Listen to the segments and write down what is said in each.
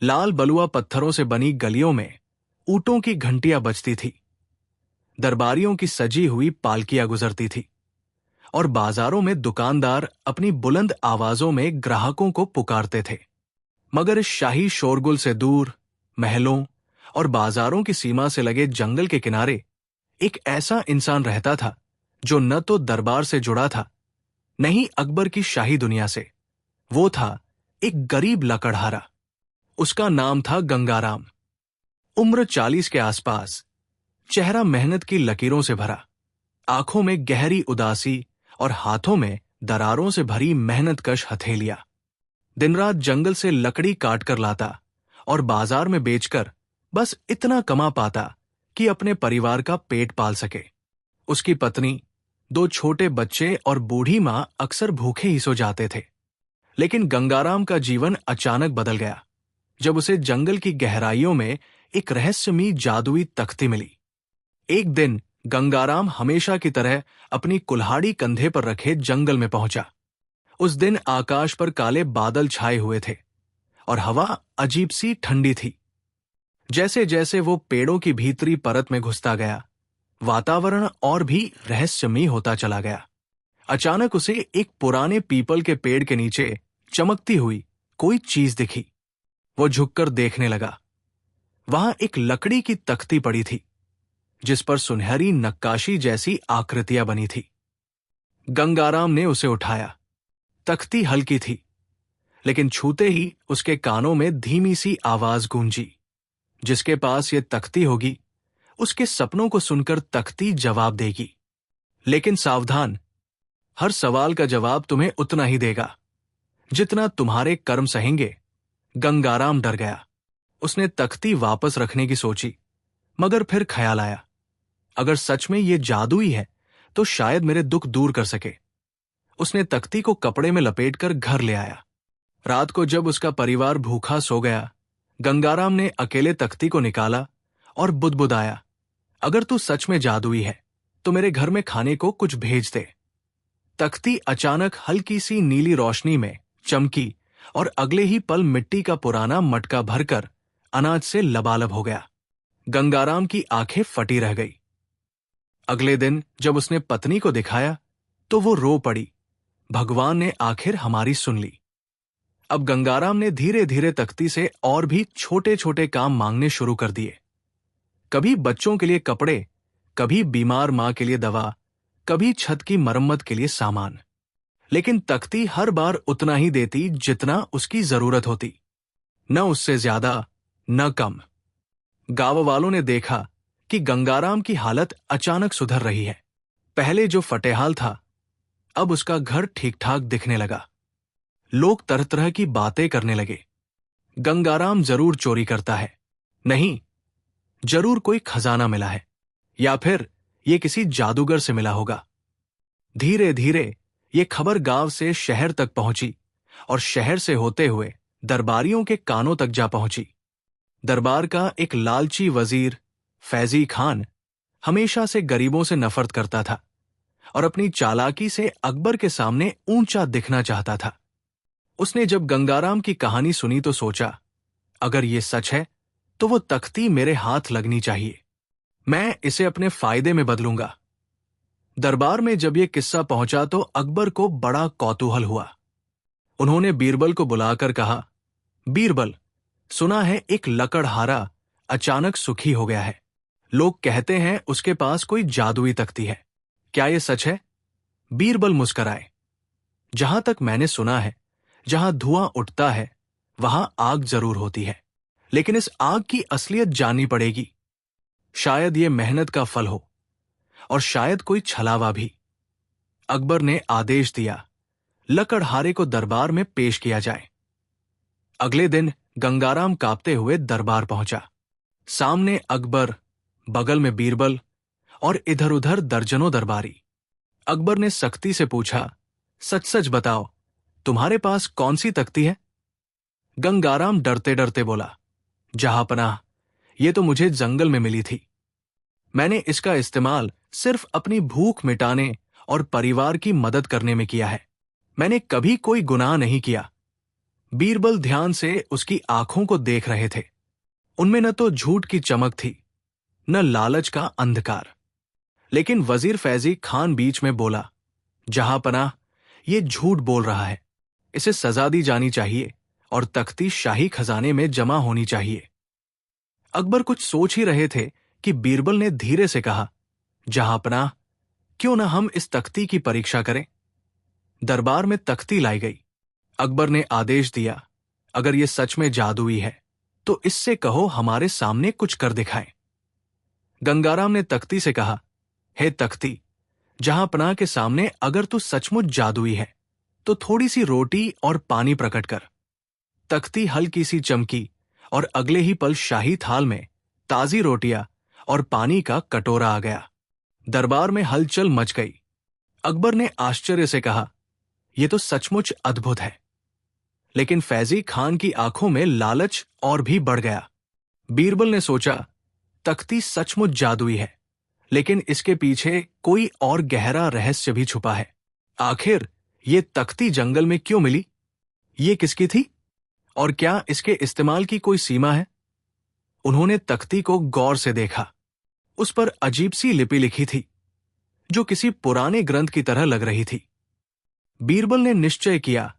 लाल बलुआ पत्थरों से बनी गलियों में ऊंटों की घंटियां बजती थी, दरबारियों की सजी हुई पालकियां गुजरती थी और बाजारों में दुकानदार अपनी बुलंद आवाजों में ग्राहकों को पुकारते थे। मगर इस शाही शोरगुल से दूर, महलों और बाजारों की सीमा से लगे जंगल के किनारे एक ऐसा इंसान रहता था जो न तो दरबार से जुड़ा था, न ही अकबर की शाही दुनिया से। वो था एक गरीब लकड़हारा। उसका नाम था गंगाराम। उम्र 40 के आसपास, चेहरा मेहनत की लकीरों से भरा, आंखों में गहरी उदासी और हाथों में दरारों से भरी मेहनतकश हथेलियां। दिन रात जंगल से लकड़ी काट कर लाता और बाजार में बेचकर बस इतना कमा पाता कि अपने परिवार का पेट पाल सके। उसकी पत्नी, 2 छोटे बच्चे और बूढ़ी मां अक्सर भूखे ही सो जाते थे। लेकिन गंगाराम का जीवन अचानक बदल गया जब उसे जंगल की गहराइयों में एक रहस्यमयी जादुई तख्ती मिली। एक दिन गंगाराम हमेशा की तरह अपनी कुल्हाड़ी कंधे पर रखे जंगल में पहुंचा। उस दिन आकाश पर काले बादल छाए हुए थे और हवा अजीब सी ठंडी थी। जैसे जैसे वो पेड़ों की भीतरी परत में घुसता गया, वातावरण और भी रहस्यमयी होता चला गया। अचानक उसे एक पुराने पीपल के पेड़ के नीचे चमकती हुई कोई चीज दिखी। वो झुककर देखने लगा। वहां एक लकड़ी की तख्ती पड़ी थी जिस पर सुनहरी नक्काशी जैसी आकृतियां बनी थी। गंगाराम ने उसे उठाया। तख्ती हल्की थी, लेकिन छूते ही उसके कानों में धीमी सी आवाज गूंजी, जिसके पास ये तख्ती होगी उसके सपनों को सुनकर तख्ती जवाब देगी। लेकिन सावधान, हर सवाल का जवाब तुम्हें उतना ही देगा जितना तुम्हारे कर्म सहेंगे। गंगाराम डर गया। उसने तख्ती वापस रखने की सोची, मगर फिर ख्याल आया, अगर सच में ये जादुई है तो शायद मेरे दुख दूर कर सके। उसने तख्ती को कपड़े में लपेटकर घर ले आया। रात को जब उसका परिवार भूखा सो गया, गंगाराम ने अकेले तख्ती को निकाला और बुदबुदाया, अगर तू सच में जादुई है तो मेरे घर में खाने को कुछ भेज दे। तख्ती अचानक हल्की सी नीली रोशनी में चमकी और अगले ही पल मिट्टी का पुराना मटका भरकर अनाज से लबालब हो गया। गंगाराम की आंखें फटी रह गई। अगले दिन जब उसने पत्नी को दिखाया तो वो रो पड़ी, भगवान ने आखिर हमारी सुन ली। अब गंगाराम ने धीरे धीरे तख्ती से और भी छोटे छोटे काम मांगने शुरू कर दिए। कभी बच्चों के लिए कपड़े, कभी बीमार मां के लिए दवा, कभी छत की मरम्मत के लिए सामान। लेकिन तख्ती हर बार उतना ही देती जितना उसकी जरूरत होती, न उससे ज्यादा न कम। गांव वालों ने देखा कि गंगाराम की हालत अचानक सुधर रही है। पहले जो फटेहाल था, अब उसका घर ठीक ठाक दिखने लगा। लोग तरह तरह की बातें करने लगे। गंगाराम जरूर चोरी करता है, नहीं, जरूर कोई खजाना मिला है, या फिर ये किसी जादूगर से मिला होगा। धीरे धीरे ये खबर गांव से शहर तक पहुंची और शहर से होते हुए दरबारियों के कानों तक जा पहुंची। दरबार का एक लालची वजीर फैजी खान हमेशा से गरीबों से नफरत करता था और अपनी चालाकी से अकबर के सामने ऊंचा दिखना चाहता था। उसने जब गंगाराम की कहानी सुनी तो सोचा, अगर ये सच है तो वो तख्ती मेरे हाथ लगनी चाहिए। मैं इसे अपने फायदे में बदलूंगा। दरबार में जब ये किस्सा पहुंचा तो अकबर को बड़ा कौतूहल हुआ। उन्होंने बीरबल को बुलाकर कहा, बीरबल, सुना है एक लकड़हारा अचानक सुखी हो गया है। लोग कहते हैं उसके पास कोई जादुई तख्ती है। क्या यह सच है? बीरबल मुस्कराए। जहां तक मैंने सुना है, जहां धुआं उठता है वहां आग जरूर होती है, लेकिन इस आग की असलियत जाननी पड़ेगी। शायद ये मेहनत का फल हो और शायद कोई छलावा भी। अकबर ने आदेश दिया, लकड़हारे को दरबार में पेश किया जाए। अगले दिन गंगाराम कांपते हुए दरबार पहुंचा। सामने अकबर, बगल में बीरबल और इधर उधर दर्जनों दरबारी। अकबर ने सख्ती से पूछा, सच सच बताओ, तुम्हारे पास कौन सी तख्ती है? गंगाराम डरते डरते बोला, जहांपनाह, ये तो मुझे जंगल में मिली थी। मैंने इसका इस्तेमाल सिर्फ अपनी भूख मिटाने और परिवार की मदद करने में किया है। मैंने कभी कोई गुनाह नहीं किया। बीरबल ध्यान से उसकी आंखों को देख रहे थे। उनमें न तो झूठ की चमक थी, न लालच का अंधकार। लेकिन वजीर फैजी खान बीच में बोला, जहांपनाह, ये झूठ बोल रहा है, इसे सजा दी जानी चाहिए और तख्ती शाही खजाने में जमा होनी चाहिए। अकबर कुछ सोच ही रहे थे कि बीरबल ने धीरे से कहा, जहांपनाह, क्यों न हम इस तख्ती की परीक्षा करें। दरबार में तख्ती लाई गई। अकबर ने आदेश दिया, अगर यह सच में जादुई है तो इससे कहो हमारे सामने कुछ कर दिखाए। गंगाराम ने तख्ती से कहा, हे तख्ती, जहांपनाह के सामने अगर तू सचमुच जादुई है तो थोड़ी सी रोटी और पानी प्रकट कर। तख्ती हल्की सी चमकी और अगले ही पल शाही थाल में ताजी रोटियां और पानी का कटोरा आ गया। दरबार में हलचल मच गई। अकबर ने आश्चर्य से कहा, यह तो सचमुच अद्भुत है। लेकिन फैजी खान की आंखों में लालच और भी बढ़ गया। बीरबल ने सोचा, तख्ती सचमुच जादुई है, लेकिन इसके पीछे कोई और गहरा रहस्य भी छुपा है। आखिर ये तख्ती जंगल में क्यों मिली? ये किसकी थी? और क्या इसके इस्तेमाल की कोई सीमा है? उन्होंने तख्ती को गौर से देखा। उस पर अजीब सी लिपि लिखी थी, जो किसी पुराने ग्रंथ की तरह लग रही थी। बीरबल ने निश्चय किया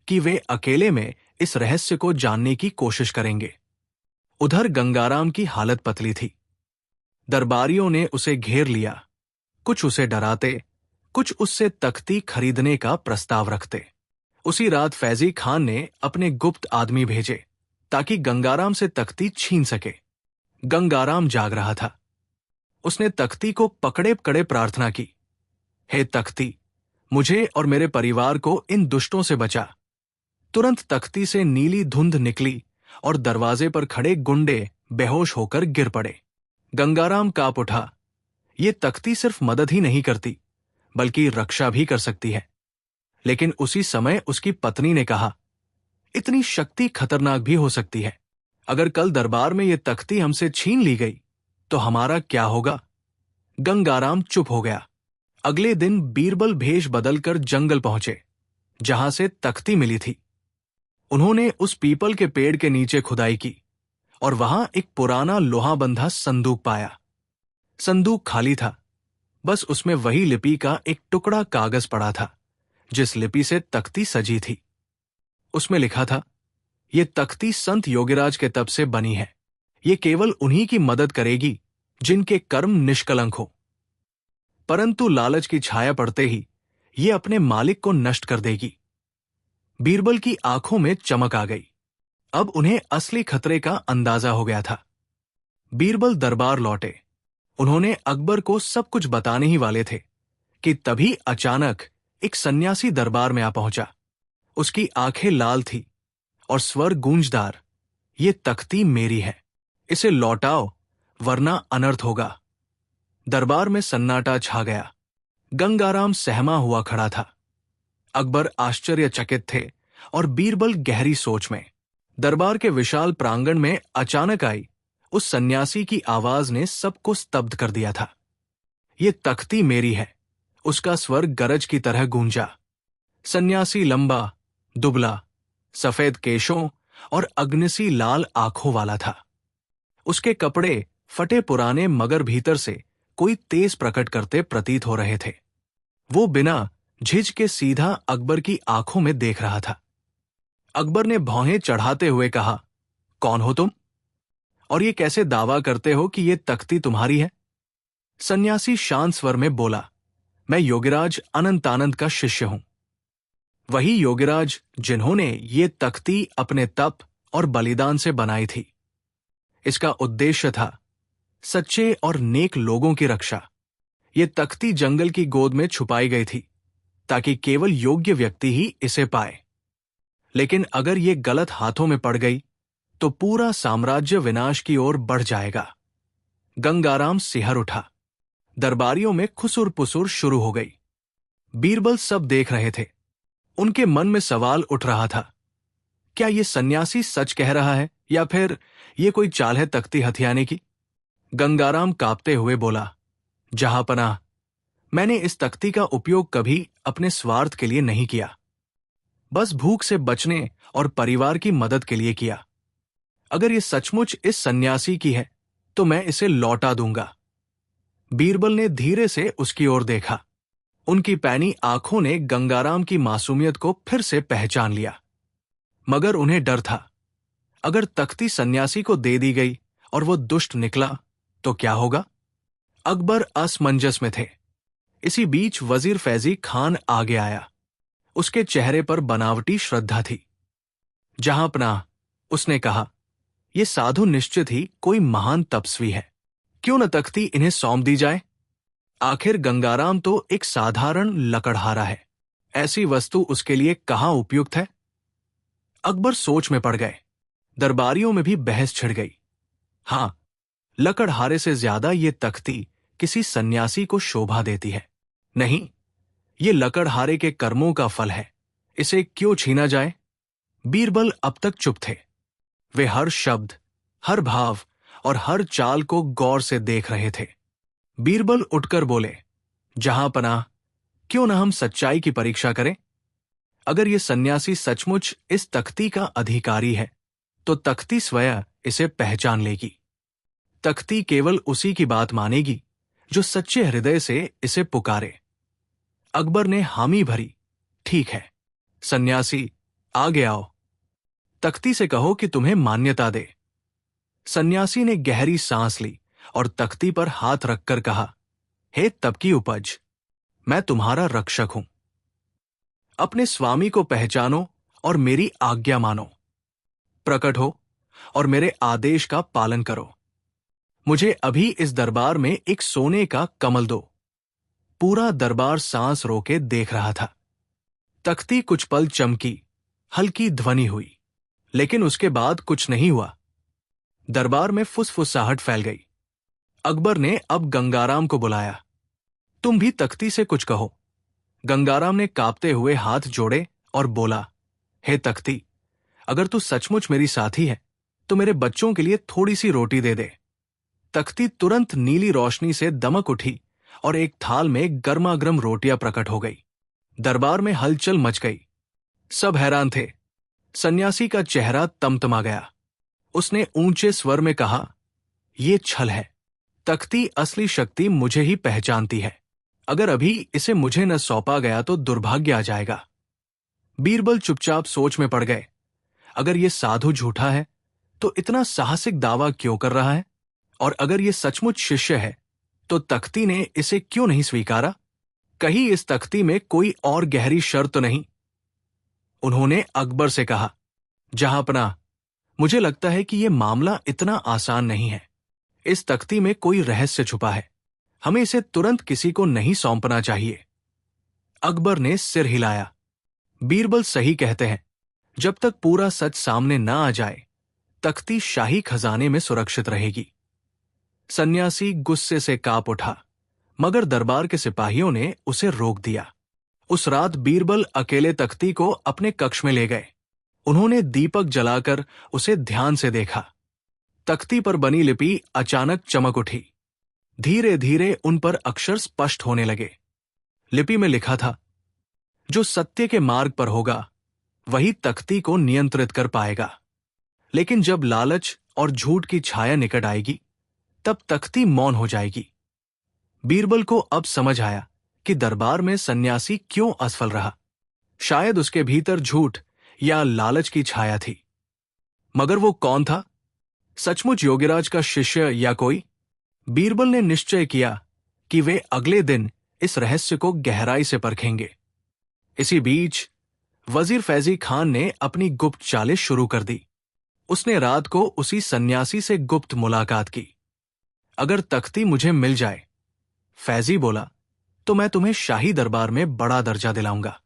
कि वे अकेले में इस रहस्य को जानने की कोशिश करेंगे। उधर गंगाराम की हालत पतली थी। दरबारियों ने उसे घेर लिया, कुछ उसे डराते, कुछ उससे तख्ती खरीदने का प्रस्ताव रखते। उसी रात फैजी खान ने अपने गुप्त आदमी भेजे ताकि गंगाराम से तख्ती छीन सके। गंगाराम जाग रहा था। उसने तख्ती को पकड़े पकड़े प्रार्थना की, हे तख्ती, मुझे और मेरे परिवार को इन दुष्टों से बचा। तुरंत तख्ती से नीली धुंध निकली और दरवाजे पर खड़े गुंडे बेहोश होकर गिर पड़े। गंगाराम कांप उठा। ये तख्ती सिर्फ मदद ही नहीं करती, बल्कि रक्षा भी कर सकती है। लेकिन उसी समय उसकी पत्नी ने कहा, इतनी शक्ति खतरनाक भी हो सकती है। अगर कल दरबार में ये तख्ती हमसे छीन ली गई तो हमारा क्या होगा? गंगाराम चुप हो गया। अगले दिन बीरबल भेष बदलकर जंगल पहुंचे, जहां से तख्ती मिली थी। उन्होंने उस पीपल के पेड़ के नीचे खुदाई की और वहां एक पुराना लोहा बंधा संदूक पाया। संदूक खाली था, बस उसमें वही लिपि का एक टुकड़ा कागज पड़ा था जिस लिपि से तख्ती सजी थी। उसमें लिखा था, ये तख्ती संत योगीराज के तप से बनी है। ये केवल उन्हीं की मदद करेगी जिनके कर्म निष्कलंक हो, परंतु लालच की छाया पड़ते ही ये अपने मालिक को नष्ट कर देगी। बीरबल की आंखों में चमक आ गई। अब उन्हें असली खतरे का अंदाजा हो गया था। बीरबल दरबार लौटे। उन्होंने अकबर को सब कुछ बताने ही वाले थे कि तभी अचानक एक सन्यासी दरबार में आ पहुंचा। उसकी आंखें लाल थी और स्वर गूंजदार, ये तख्ती मेरी है, इसे लौटाओ वरना अनर्थ होगा। दरबार में सन्नाटा छा गया। गंगाराम सहमा हुआ खड़ा था। अकबर आश्चर्यचकित थे और बीरबल गहरी सोच में। दरबार के विशाल प्रांगण में अचानक आई उस सन्यासी की आवाज ने सबको स्तब्ध कर दिया था। ये तख्ती मेरी है, उसका स्वर गरज की तरह गूंजा। सन्यासी लंबा, दुबला, सफेद केशों और अग्निसी लाल आंखों वाला था। उसके कपड़े फटे पुराने मगर भीतर से कोई तेज प्रकट करते प्रतीत हो रहे थे। वो बिना झिझ के सीधा अकबर की आंखों में देख रहा था। अकबर ने भौहें चढ़ाते हुए कहा, कौन हो तुम? और ये कैसे दावा करते हो कि ये तख्ती तुम्हारी है? सन्यासी शांत स्वर में बोला, मैं योगीराज अनंतानंद का शिष्य हूं। वही योगीराज जिन्होंने ये तख्ती अपने तप और बलिदान से बनाई थी। इसका उद्देश्य था सच्चे और नेक लोगों की रक्षा। ये तख्ती जंगल की गोद में छुपाई गई थी ताकि केवल योग्य व्यक्ति ही इसे पाए। लेकिन अगर ये गलत हाथों में पड़ गई तो पूरा साम्राज्य विनाश की ओर बढ़ जाएगा। गंगाराम सिहर उठा। दरबारियों में खुसुर पुसुर शुरू हो गई। बीरबल सब देख रहे थे। उनके मन में सवाल उठ रहा था, क्या ये सन्यासी सच कह रहा है या फिर ये कोई चाल है तख्ती हथियाने की? गंगाराम कांपते हुए बोला, जहांपनाह, मैंने इस तख्ती का उपयोग कभी अपने स्वार्थ के लिए नहीं किया। बस भूख से बचने और परिवार की मदद के लिए किया। अगर ये सचमुच इस सन्यासी की है तो मैं इसे लौटा दूंगा। बीरबल ने धीरे से उसकी ओर देखा। उनकी पैनी आंखों ने गंगाराम की मासूमियत को फिर से पहचान लिया। मगर उन्हें डर था, अगर तख्ती सन्यासी को दे दी गई और वो दुष्ट निकला तो क्या होगा। अकबर असमंजस में थे। इसी बीच वजीर फैजी खान आगे आया। उसके चेहरे पर बनावटी श्रद्धा थी। जहां पनाह, उसने कहा, यह साधु निश्चित ही कोई महान तपस्वी है। क्यों न तख्ती इन्हें सौंप दी जाए। आखिर गंगाराम तो एक साधारण लकड़हारा है। ऐसी वस्तु उसके लिए कहां उपयुक्त है। अकबर सोच में पड़ गए। दरबारियों में भी बहस छिड़ गई। हां, लकड़हारे से ज्यादा ये तख्ती किसी सन्यासी को शोभा देती है। नहीं, ये लकड़हारे के कर्मों का फल है, इसे क्यों छीना जाए। बीरबल अब तक चुप थे। वे हर शब्द, हर भाव और हर चाल को गौर से देख रहे थे। बीरबल उठकर बोले, जहां पनाह, क्यों न हम सच्चाई की परीक्षा करें। अगर ये सन्यासी सचमुच इस तख्ती का अधिकारी है तो तख्ती स्वयं इसे पहचान लेगी। तख्ती केवल उसी की बात मानेगी जो सच्चे हृदय से इसे पुकारे। अकबर ने हामी भरी। ठीक है सन्यासी, आगे आओ। तख्ती से कहो कि तुम्हें मान्यता दे। सन्यासी ने गहरी सांस ली और तख्ती पर हाथ रखकर कहा, हे तप की उपज, मैं तुम्हारा रक्षक हूं। अपने स्वामी को पहचानो और मेरी आज्ञा मानो। प्रकट हो और मेरे आदेश का पालन करो। मुझे अभी इस दरबार में एक सोने का कमल दो। पूरा दरबार सांस रोके देख रहा था। तख्ती कुछ पल चमकी, हल्की ध्वनि हुई, लेकिन उसके बाद कुछ नहीं हुआ। दरबार में फुसफुसाहट फैल गई। अकबर ने अब गंगाराम को बुलाया। तुम भी तख्ती से कुछ कहो। गंगाराम ने कांपते हुए हाथ जोड़े और बोला, हे तख्ती, अगर तू सचमुच मेरी साथी है तो मेरे बच्चों के लिए थोड़ी सी रोटी दे दे। तख्ती तुरंत नीली रोशनी से दमक उठी और एक थाल में गर्मागर्म रोटियां प्रकट हो गई। दरबार में हलचल मच गई। सब हैरान थे। सन्यासी का चेहरा तमतमा गया। उसने ऊंचे स्वर में कहा, यह छल है। तख्ती असली शक्ति मुझे ही पहचानती है। अगर अभी इसे मुझे न सौंपा गया तो दुर्भाग्य आ जाएगा। बीरबल चुपचाप सोच में पड़ गए। अगर यह साधु झूठा है तो इतना साहसिक दावा क्यों कर रहा है, और अगर यह सचमुच शिष्य है तो तख्ती ने इसे क्यों नहीं स्वीकारा। कहीं इस तख्ती में कोई और गहरी शर्त नहीं। उन्होंने अकबर से कहा, जहां पनाह, मुझे लगता है कि यह मामला इतना आसान नहीं है। इस तख्ती में कोई रहस्य छुपा है। हमें इसे तुरंत किसी को नहीं सौंपना चाहिए। अकबर ने सिर हिलाया। बीरबल सही कहते हैं। जब तक पूरा सच सामने न आ जाए तख्ती शाही खजाने में सुरक्षित रहेगी। सन्यासी गुस्से से कांप उठा, मगर दरबार के सिपाहियों ने उसे रोक दिया। उस रात बीरबल अकेले तख्ती को अपने कक्ष में ले गए। उन्होंने दीपक जलाकर उसे ध्यान से देखा। तख्ती पर बनी लिपि अचानक चमक उठी। धीरे धीरे उन पर अक्षर स्पष्ट होने लगे। लिपि में लिखा था, जो सत्य के मार्ग पर होगा वही तख्ती को नियंत्रित कर पाएगा, लेकिन जब लालच और झूठ की छाया निकट आएगी तब तख्ती मौन हो जाएगी। बीरबल को अब समझ आया कि दरबार में सन्यासी क्यों असफल रहा। शायद उसके भीतर झूठ या लालच की छाया थी। मगर वो कौन था? सचमुच योगीराज का शिष्य या कोई? बीरबल ने निश्चय किया कि वे अगले दिन इस रहस्य को गहराई से परखेंगे। इसी बीच वजीर फैजी खान ने अपनी गुप्त चालें शुरू कर दी। उसने रात को उसी सन्यासी से गुप्त मुलाकात की। अगर तख्ती मुझे मिल जाए, फैजी बोला, तो मैं तुम्हें शाही दरबार में बड़ा दर्जा दिलाऊंगा।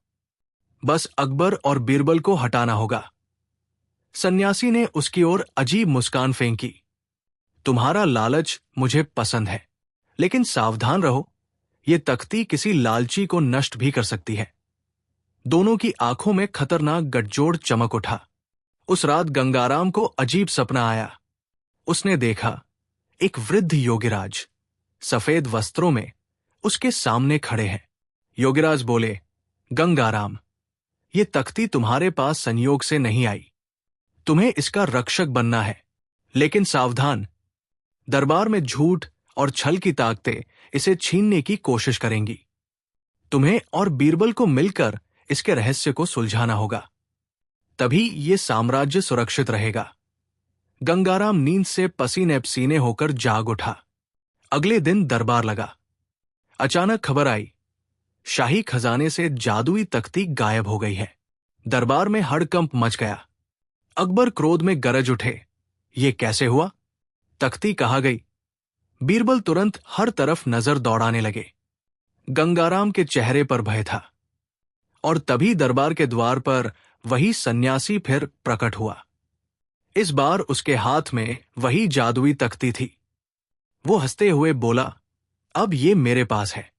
बस अकबर और बीरबल को हटाना होगा। सन्यासी ने उसकी ओर अजीब मुस्कान फेंकी। तुम्हारा लालच मुझे पसंद है, लेकिन सावधान रहो, यह तख्ती किसी लालची को नष्ट भी कर सकती है। दोनों की आंखों में खतरनाक गठजोड़ चमक उठा। उस रात गंगाराम को अजीब सपना आया। उसने देखा, एक वृद्ध योगीराज सफेद वस्त्रों में उसके सामने खड़े हैं। योगीराज बोले, गंगाराम, ये तख्ती तुम्हारे पास संयोग से नहीं आई। तुम्हें इसका रक्षक बनना है। लेकिन सावधान, दरबार में झूठ और छल की ताकतें इसे छीनने की कोशिश करेंगी। तुम्हें और बीरबल को मिलकर इसके रहस्य को सुलझाना होगा, तभी ये साम्राज्य सुरक्षित रहेगा। गंगाराम नींद से पसीने पसीने होकर जाग उठा। अगले दिन दरबार लगा। अचानक खबर आई, शाही खजाने से जादुई तख्ती गायब हो गई है। दरबार में हड़कंप मच गया। अकबर क्रोध में गरज उठे, ये कैसे हुआ? तख्ती कहाँ गई? बीरबल तुरंत हर तरफ नजर दौड़ाने लगे। गंगाराम के चेहरे पर भय था। और तभी दरबार के द्वार पर वही सन्यासी फिर प्रकट हुआ। इस बार उसके हाथ में वही जादुई तख्ती थी। वो हंसते हुए बोला, अब ये मेरे पास है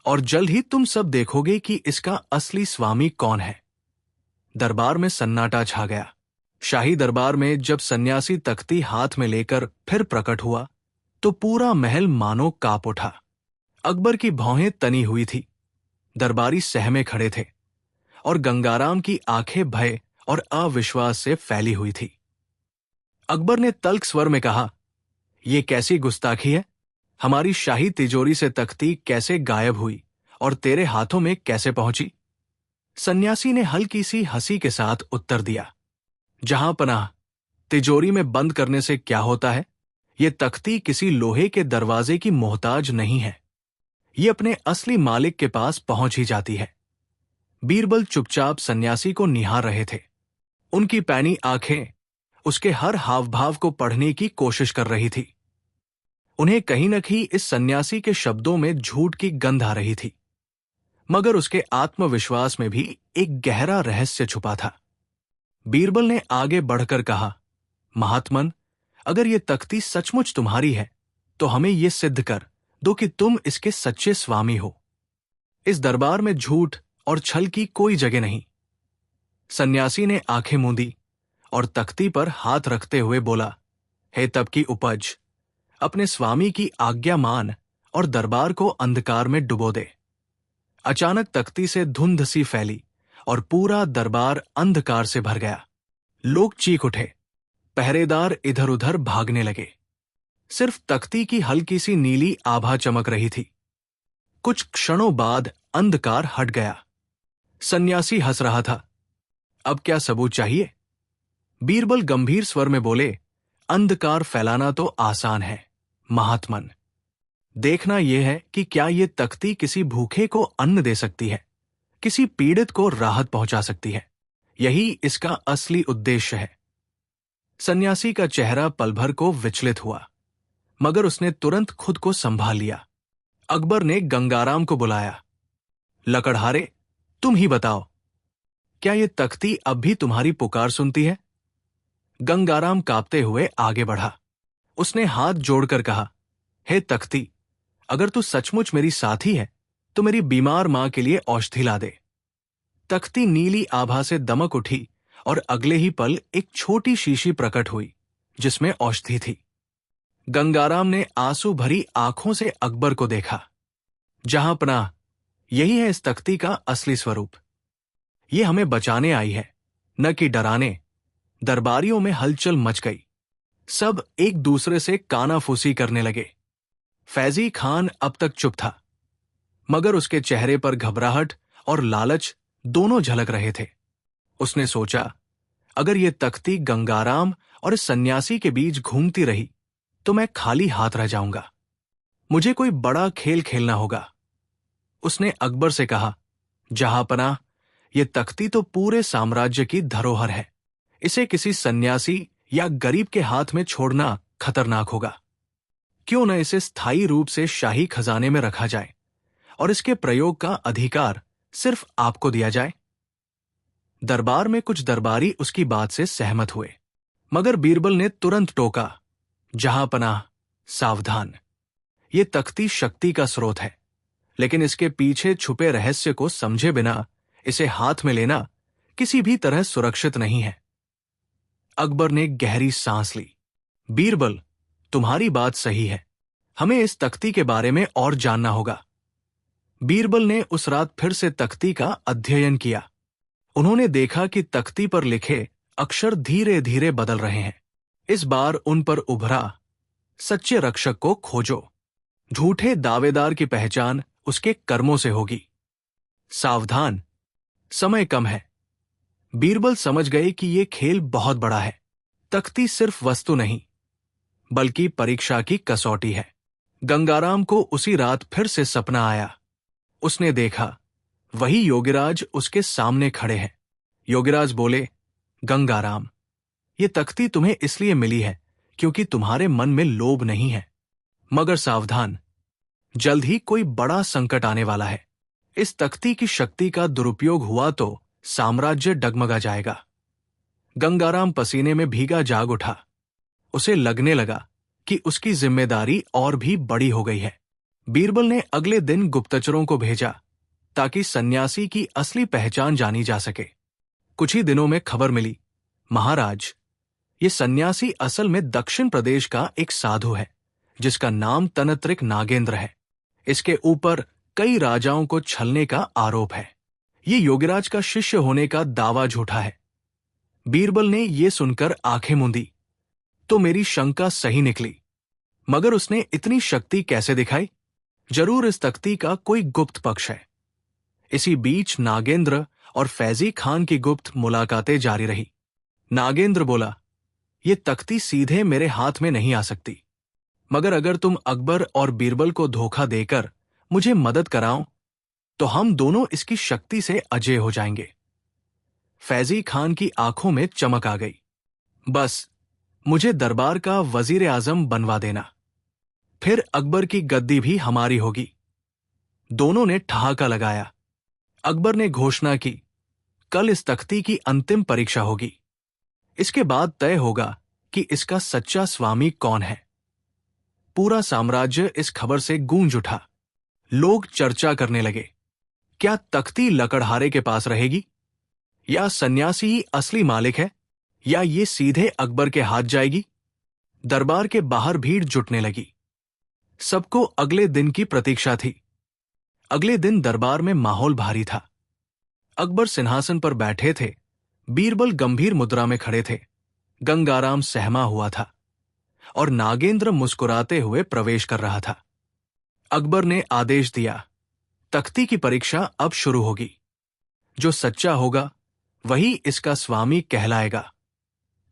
और जल्द ही तुम सब देखोगे कि इसका असली स्वामी कौन है। दरबार में सन्नाटा छा गया। शाही दरबार में जब सन्यासी तख्ती हाथ में लेकर फिर प्रकट हुआ तो पूरा महल मानो कांप उठा। अकबर की भौहें तनी हुई थी। दरबारी सहमे खड़े थे और गंगाराम की आंखें भय और अविश्वास से फैली हुई थी। अकबर ने तल्ख स्वर में कहा, यह कैसी गुस्ताखी है? हमारी शाही तिजोरी से तख्ती कैसे गायब हुई और तेरे हाथों में कैसे पहुंची? सन्यासी ने हल्की सी हंसी के साथ उत्तर दिया, जहां पनाह, तिजोरी में बंद करने से क्या होता है? ये तख्ती किसी लोहे के दरवाजे की मोहताज नहीं है। ये अपने असली मालिक के पास पहुंच ही जाती है। बीरबल चुपचाप सन्यासी को निहार रहे थे। उनकी पैनी आंखें उसके हर हाव भाव को पढ़ने की कोशिश कर रही थी। उन्हें कहीं न कहीं इस सन्यासी के शब्दों में झूठ की गंध आ रही थी, मगर उसके आत्मविश्वास में भी एक गहरा रहस्य छुपा था। बीरबल ने आगे बढ़कर कहा, महात्मन, अगर ये तख्ती सचमुच तुम्हारी है तो हमें ये सिद्ध कर दो कि तुम इसके सच्चे स्वामी हो। इस दरबार में झूठ और छल की कोई जगह नहीं। सन्यासी ने आंखें मूंदी और तख्ती पर हाथ रखते हुए बोला, हे तप की उपज, अपने स्वामी की आज्ञा मान और दरबार को अंधकार में डुबो दे। अचानक तख्ती से धुंध सी फैली और पूरा दरबार अंधकार से भर गया। लोग चीख उठे। पहरेदार इधर उधर भागने लगे। सिर्फ तख्ती की हल्की सी नीली आभा चमक रही थी। कुछ क्षणों बाद अंधकार हट गया। सन्यासी हंस रहा था। अब क्या सबूत चाहिए? बीरबल गंभीर स्वर में बोले, अंधकार फैलाना तो आसान है महात्मन। देखना यह है कि क्या ये तख्ती किसी भूखे को अन्न दे सकती है, किसी पीड़ित को राहत पहुंचा सकती है। यही इसका असली उद्देश्य है। सन्यासी का चेहरा पल भर को विचलित हुआ, मगर उसने तुरंत खुद को संभाल लिया। अकबर ने गंगाराम को बुलाया। लकड़हारे, तुम ही बताओ, क्या ये तख्ती अब भी तुम्हारी पुकार सुनती है? गंगाराम कांपते हुए आगे बढ़ा। उसने हाथ जोड़कर कहा, हे तख्ती, अगर तू सचमुच मेरी साथी है तो मेरी बीमार मां के लिए औषधि ला दे। तख्ती नीली आभा से दमक उठी और अगले ही पल एक छोटी शीशी प्रकट हुई जिसमें औषधि थी। गंगाराम ने आंसू भरी आंखों से अकबर को देखा। जहां पनाह, यही है इस तख्ती का असली स्वरूप। ये हमें बचाने आई है, न कि डराने। दरबारियों में हलचल मच गई। सब एक दूसरे से कानाफूसी करने लगे। फैजी खान अब तक चुप था, मगर उसके चेहरे पर घबराहट और लालच दोनों झलक रहे थे। उसने सोचा, अगर ये तख्ती गंगाराम और इस सन्यासी के बीच घूमती रही तो मैं खाली हाथ रह जाऊंगा। मुझे कोई बड़ा खेल खेलना होगा। उसने अकबर से कहा, जहांपनाह, ये तख्ती तो पूरे साम्राज्य की धरोहर है। इसे किसी सन्यासी या गरीब के हाथ में छोड़ना खतरनाक होगा। क्यों न इसे स्थायी रूप से शाही खजाने में रखा जाए और इसके प्रयोग का अधिकार सिर्फ आपको दिया जाए। दरबार में कुछ दरबारी उसकी बात से सहमत हुए, मगर बीरबल ने तुरंत टोका, जहांपनाह, सावधान। ये तख्ती शक्ति का स्रोत है, लेकिन इसके पीछे छुपे रहस्य को समझे बिना इसे हाथ में लेना किसी भी तरह सुरक्षित नहीं है। अकबर ने गहरी सांस ली। बीरबल, तुम्हारी बात सही है। हमें इस तख्ती के बारे में और जानना होगा। बीरबल ने उस रात फिर से तख्ती का अध्ययन किया। उन्होंने देखा कि तख्ती पर लिखे अक्षर धीरे धीरे बदल रहे हैं। इस बार उन पर उभरा, सच्चे रक्षक को खोजो, झूठे दावेदार की पहचान उसके कर्मों से होगी। सावधान, समय कम है। बीरबल समझ गए कि यह खेल बहुत बड़ा है। तख्ती सिर्फ वस्तु नहीं, बल्कि परीक्षा की कसौटी है। गंगाराम को उसी रात फिर से सपना आया। उसने देखा, वही योगीराज उसके सामने खड़े हैं। योगीराज बोले, गंगाराम, ये तख्ती तुम्हें इसलिए मिली है क्योंकि तुम्हारे मन में लोभ नहीं है। मगर सावधान, जल्द ही कोई बड़ा संकट आने वाला है। इस तख्ती की शक्ति का दुरुपयोग हुआ तो साम्राज्य डगमगा जाएगा। गंगाराम पसीने में भीगा जाग उठा। उसे लगने लगा कि उसकी जिम्मेदारी और भी बड़ी हो गई है। बीरबल ने अगले दिन गुप्तचरों को भेजा ताकि सन्यासी की असली पहचान जानी जा सके। कुछ ही दिनों में खबर मिली, महाराज, ये सन्यासी असल में दक्षिण प्रदेश का एक साधु है जिसका नाम तनत्रिक नागेंद्र है। इसके ऊपर कई राजाओं को छलने का आरोप है। ये योगीराज का शिष्य होने का दावा झूठा है। बीरबल ने यह सुनकर आंखें मूंदी तो मेरी शंका सही निकली। मगर उसने इतनी शक्ति कैसे दिखाई? जरूर इस तख्ती का कोई गुप्त पक्ष है। इसी बीच नागेंद्र और फैजी खान की गुप्त मुलाकातें जारी रही। नागेंद्र बोला, ये तख्ती सीधे मेरे हाथ में नहीं आ सकती, मगर अगर तुम अकबर और बीरबल को धोखा देकर मुझे मदद कराओ तो हम दोनों इसकी शक्ति से अजय हो जाएंगे। फैजी खान की आंखों में चमक आ गई। बस मुझे दरबार का वजीर आजम बनवा देना, फिर अकबर की गद्दी भी हमारी होगी। दोनों ने ठहाका लगाया। अकबर ने घोषणा की, कल इस तख्ती की अंतिम परीक्षा होगी। इसके बाद तय होगा कि इसका सच्चा स्वामी कौन है। पूरा साम्राज्य इस खबर से गूंज उठा। लोग चर्चा करने लगे, क्या तख्ती लकड़हारे के पास रहेगी, या सन्यासी ही असली मालिक है, या ये सीधे अकबर के हाथ जाएगी? दरबार के बाहर भीड़ जुटने लगी। सबको अगले दिन की प्रतीक्षा थी। अगले दिन दरबार में माहौल भारी था। अकबर सिंहासन पर बैठे थे, बीरबल गंभीर मुद्रा में खड़े थे, गंगाराम सहमा हुआ था और नागेंद्र मुस्कुराते हुए प्रवेश कर रहा था। अकबर ने आदेश दिया, तख्ती की परीक्षा अब शुरू होगी। जो सच्चा होगा वही इसका स्वामी कहलाएगा।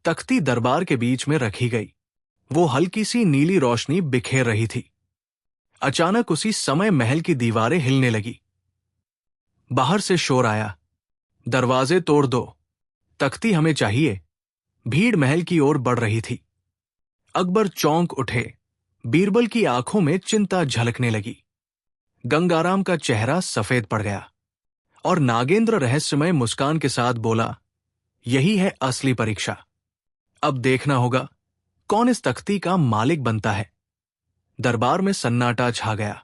तख्ती दरबार के बीच में रखी गई। वो हल्की सी नीली रोशनी बिखेर रही थी। अचानक उसी समय महल की दीवारें हिलने लगी। बाहर से शोर आया, दरवाजे तोड़ दो, तख्ती हमें चाहिए। भीड़ महल की ओर बढ़ रही थी। अकबर चौंक उठे। बीरबल की आंखों में चिंता झलकने लगी। गंगाराम का चेहरा सफेद पड़ गया और नागेंद्र रहस्यमय मुस्कान के साथ बोला, यही है असली परीक्षा। अब देखना होगा कौन इस तख्ती का मालिक बनता है। दरबार में सन्नाटा छा गया।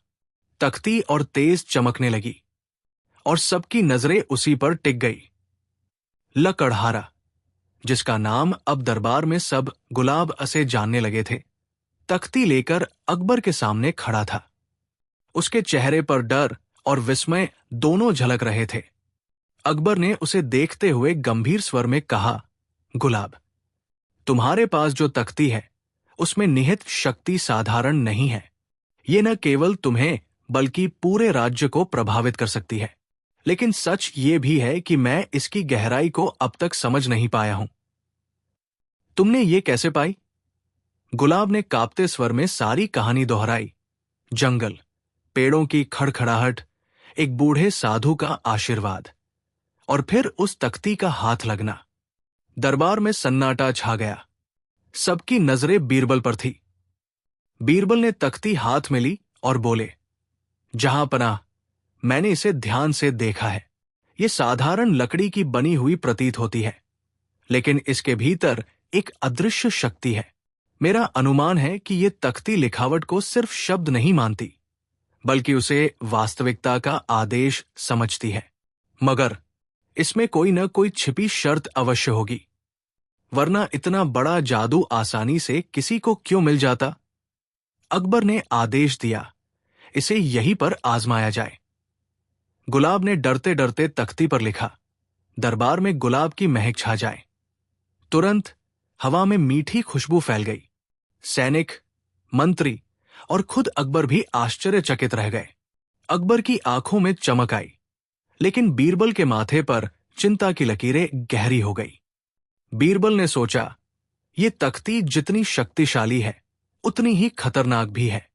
तख्ती और तेज चमकने लगी और सबकी नजरें उसी पर टिक गई। लकड़हारा, जिसका नाम अब दरबार में सब गुलाब असे जानने लगे थे, तख्ती लेकर अकबर के सामने खड़ा था। उसके चेहरे पर डर और विस्मय दोनों झलक रहे थे। अकबर ने उसे देखते हुए गंभीर स्वर में कहा, गुलाब, तुम्हारे पास जो तख्ती है उसमें निहित शक्ति साधारण नहीं है। ये न केवल तुम्हें बल्कि पूरे राज्य को प्रभावित कर सकती है। लेकिन सच ये भी है कि मैं इसकी गहराई को अब तक समझ नहीं पाया हूं। तुमने ये कैसे पाई? गुलाब ने कांपते स्वर में सारी कहानी दोहराई। जंगल, पेड़ों की खड़खड़ाहट, एक बूढ़े साधु का आशीर्वाद और फिर उस तख्ती का हाथ लगना। दरबार में सन्नाटा छा गया। सबकी नजरें बीरबल पर थी। बीरबल ने तख्ती हाथ में ली और बोले, जहां पनाह, मैंने इसे ध्यान से देखा है। यह साधारण लकड़ी की बनी हुई प्रतीत होती है, लेकिन इसके भीतर एक अदृश्य शक्ति है। मेरा अनुमान है कि यह तख्ती लिखावट को सिर्फ शब्द नहीं मानती, बल्कि उसे वास्तविकता का आदेश समझती है। मगर इसमें कोई न कोई छिपी शर्त अवश्य होगी, वरना इतना बड़ा जादू आसानी से किसी को क्यों मिल जाता? अकबर ने आदेश दिया, इसे यहीं पर आजमाया जाए। गुलाब ने डरते डरते तख्ती पर लिखा, दरबार में गुलाब की महक छा जाए। तुरंत हवा में मीठी खुशबू फैल गई। सैनिक, मंत्री और खुद अकबर भी आश्चर्यचकित रह गए। अकबर की आंखों में चमक आई, लेकिन बीरबल के माथे पर चिंता की लकीरें गहरी हो गई। बीरबल ने सोचा, ये तख्ती जितनी शक्तिशाली है उतनी ही खतरनाक भी है।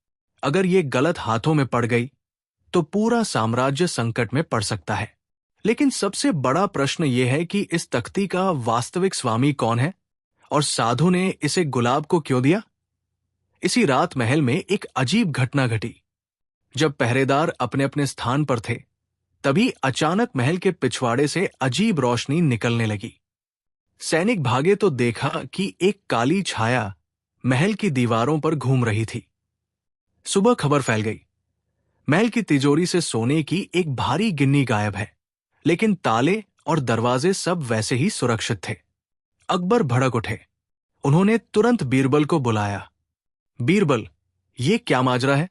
अगर ये गलत हाथों में पड़ गई तो पूरा साम्राज्य संकट में पड़ सकता है। लेकिन सबसे बड़ा प्रश्न यह है कि इस तख्ती का वास्तविक स्वामी कौन है और साधु ने इसे गुलाब को क्यों दिया। इसी रात महल में एक अजीब घटना घटी। जब पहरेदार अपने अपने स्थान पर थे, तभी अचानक महल के पिछवाड़े से अजीब रोशनी निकलने लगी। सैनिक भागे तो देखा कि एक काली छाया महल की दीवारों पर घूम रही थी। सुबह खबर फैल गई, महल की तिजोरी से सोने की एक भारी गिन्नी गायब है, लेकिन ताले और दरवाजे सब वैसे ही सुरक्षित थे। अकबर भड़क उठे। उन्होंने तुरंत बीरबल को बुलाया। बीरबल, ये क्या माजरा है?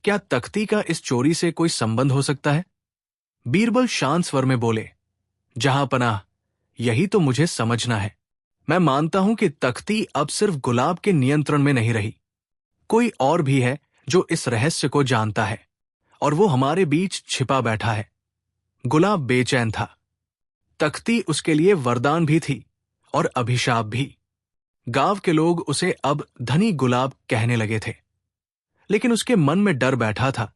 क्या तख्ती का इस चोरी से कोई संबंध हो सकता है? बीरबल शांत स्वर में बोले, जहां पनाह, यही तो मुझे समझना है। मैं मानता हूं कि तख्ती अब सिर्फ गुलाब के नियंत्रण में नहीं रही। कोई और भी है जो इस रहस्य को जानता है और वो हमारे बीच छिपा बैठा है। गुलाब बेचैन था। तख्ती उसके लिए वरदान भी थी और अभिशाप भी। गांव के लोग उसे अब धनी गुलाब कहने लगे थे, लेकिन उसके मन में डर बैठा था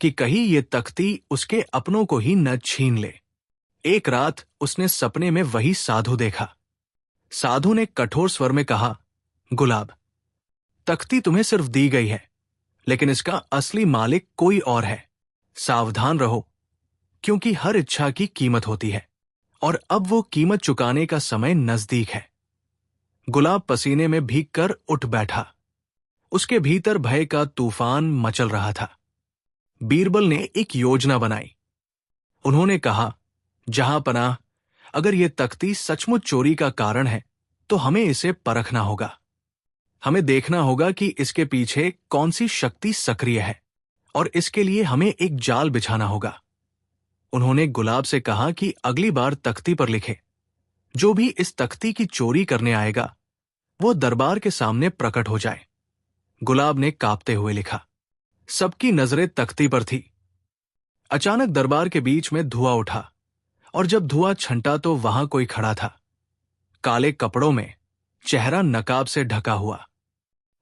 कि कहीं ये तख्ती उसके अपनों को ही न छीन ले। एक रात उसने सपने में वही साधु देखा। साधु ने कठोर स्वर में कहा, गुलाब, तख्ती तुम्हें सिर्फ दी गई है, लेकिन इसका असली मालिक कोई और है। सावधान रहो, क्योंकि हर इच्छा की कीमत होती है और अब वो कीमत चुकाने का समय नजदीक है। गुलाब पसीने में भीगकर उठ बैठा। उसके भीतर भय का तूफान मचल रहा था। बीरबल ने एक योजना बनाई। उन्होंने कहा, जहां पनाह, अगर यह तख्ती सचमुच चोरी का कारण है तो हमें इसे परखना होगा। हमें देखना होगा कि इसके पीछे कौन सी शक्ति सक्रिय है और इसके लिए हमें एक जाल बिछाना होगा। उन्होंने गुलाब से कहा कि अगली बार तख्ती पर लिखे, जो भी इस तख्ती की चोरी करने आएगा वो दरबार के सामने प्रकट हो जाए। गुलाब ने कांपते हुए लिखा। सबकी नजरें तख्ती पर थी। अचानक दरबार के बीच में धुआं उठा और जब धुआं छंटा तो वहां कोई खड़ा था, काले कपड़ों में, चेहरा नकाब से ढका हुआ।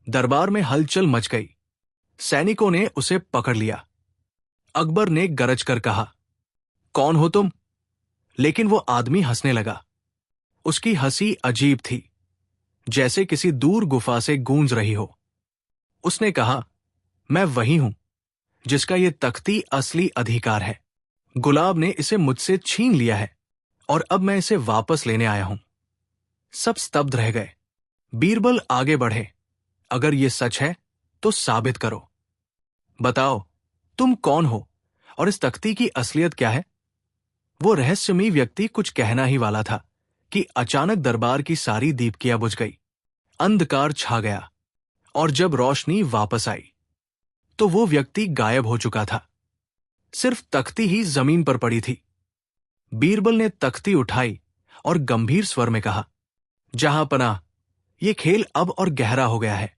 दरबार में हलचल मच गई। सैनिकों ने उसे पकड़ लिया। अकबर ने गरज कर कहा, कौन हो तुम? लेकिन वो आदमी हंसने लगा। उसकी हंसी अजीब थी, जैसे किसी दूर गुफा से गूंज रही हो। उसने कहा, मैं वही हूं जिसका ये तख्ती असली अधिकार है। गुलाब ने इसे मुझसे छीन लिया है और अब मैं इसे वापस लेने आया हूं। सब स्तब्ध रह गए। बीरबल आगे बढ़े, अगर ये सच है तो साबित करो। बताओ, तुम कौन हो और इस तख्ती की असलियत क्या है? वो रहस्यमयी व्यक्ति कुछ कहना ही वाला था कि अचानक दरबार की सारी दीपकियां बुझ गई। अंधकार छा गया और जब रोशनी वापस आई तो वो व्यक्ति गायब हो चुका था। सिर्फ तख्ती ही जमीन पर पड़ी थी। बीरबल ने तख्ती उठाई और गंभीर स्वर में कहा, जहां पनाह, ये खेल अब और गहरा हो गया है।